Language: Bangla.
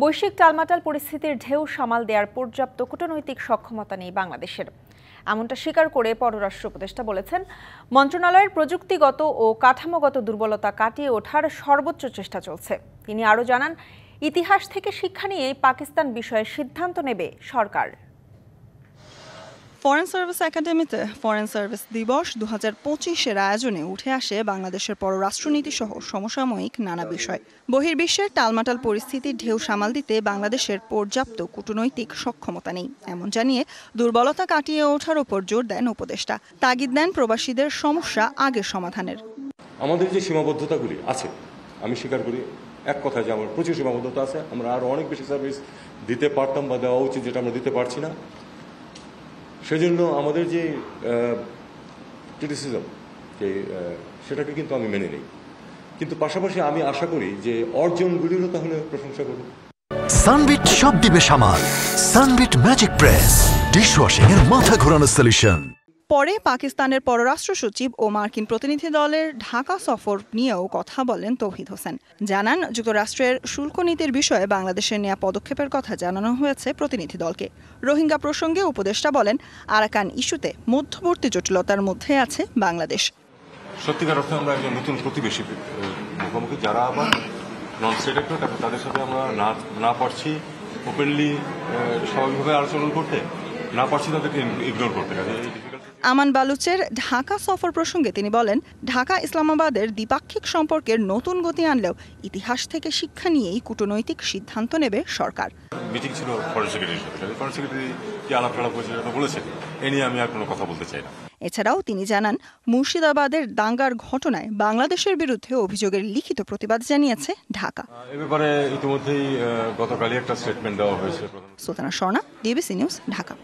বৈশ্বিক টালমাটাল পরিস্থিতির ঢেউ সামাল দেওয়ার পর্যাপ্ত কূটনৈতিক সক্ষমতা নেই বাংলাদেশের। এমনটা স্বীকার করে পররাষ্ট্র উপদেষ্টা বলেছেন, মন্ত্রণালয়ের প্রযুক্তিগত ও কাঠামোগত দুর্বলতা কাটিয়ে ওঠার সর্বোচ্চ চেষ্টা চলছে। তিনি আরও জানান, ইতিহাস থেকে শিক্ষা নিয়ে পাকিস্তান বিষয়ে সিদ্ধান্ত নেবে সরকার। ফরেন সার্ভিস একাডেমিতে ফরেন সার্ভিস দিবস 2025-এর আয়োজনে উঠে আসে বাংলাদেশের পররাষ্ট্রনীতি সহ সমসাময়িক নানা বিষয়। বহির্বিশ্বের টালমাটাল পরিস্থিতির ঢেউ সামাল দিতে বাংলাদেশের পর্যাপ্ত কূটনৈতিক সক্ষমতা নেই, এমন জানিয়ে দুর্বলতা কাটিয়ে ওঠার উপর জোর দেন উপদেষ্টা। তাগিদ দেন প্রবাসীদের সমস্যা আগের সমাধানের। আমাদের যে সীমাবদ্ধতাগুলি আছে, আমি স্বীকার করি এক কথা যে আমার প্রচুর সীমাবদ্ধতা আছে। আমরা আরও অনেক বেশি সার্ভিস দিতে পারতাম বা দেওয়া উচিত, যেটা আমরা দিতে পারছি না। সেজন্য আমাদের যে ক্রিটিসিজম সেটাকে কিন্তু আমি মেনে নিই, কিন্তু পাশাপাশি আমি আশা করি যে অর্জনগুলিরও তাহলে প্রশংসা করব। সানবিট সব দিবে সামাল। সানবিট ম্যাজিক প্রেস ডিশওয়াশিং এর মাথা ঘোরানো সলিউশন। পরে পাকিস্তানের পররাষ্ট্র সচিব ও মার্কিন প্রতিনিধি দলের ঢাকা সফর নিয়েও কথা বলেন তৌহিদ হোসেন। জানান, যুক্তরাষ্ট্রের শুল্ক নীতির বিষয়ে বাংলাদেশের নেওয়া পদক্ষেপের কথা জানানো হয়েছে প্রতিনিধি দলকে। রোহিঙ্গা প্রসঙ্গে উপদেষ্টা বলেন, আরাকান ইস্যুতে মধ্যবর্তী জটিলতার মধ্যে আছে বাংলাদেশ। সত্যিকার অর্থে আমরা একজন নতুন প্রতিবেশী মুখোমুখি, যারা আবার নন স্টেটেড, তাদের সাথে আমরা না পারছি ওপেনলি স্বাভাবিকভাবে আলোচনা করতে, না পারছি তাদেরকে ইগনোর করতে। আমান বালুচের ঢাকা সফর প্রসঙ্গে তিনি বলেন, ঢাকা ইসলামাবাদের দ্বিপাক্ষিক সম্পর্কের নতুন গতি আনলেও ইতিহাস থেকে শিক্ষা নিয়েই কূটনৈতিক সিদ্ধান্ত নেবে সরকার। মিটিং ছিল ফরেন সেক্রেটারির সাথে, ফরেন সেক্রেটারি কি আলাপ করেছে সেটা বলেছেন, এ নিয়ে আমি আর কোনো কথা বলতে চাই না। এছাড়াও তিনি জানান, মুর্শিদাবাদের দাঙ্গার ঘটনায় বাংলাদেশের বিরুদ্ধে অভিযোগের লিখিত প্রতিবাদ জানিয়েছে ঢাকা। এ ব্যাপারে ইতিমধ্যেই গতকালই একটা স্টেটমেন্ট দেওয়া হয়েছে। Sultana Swarna, DBC news, Dhaka.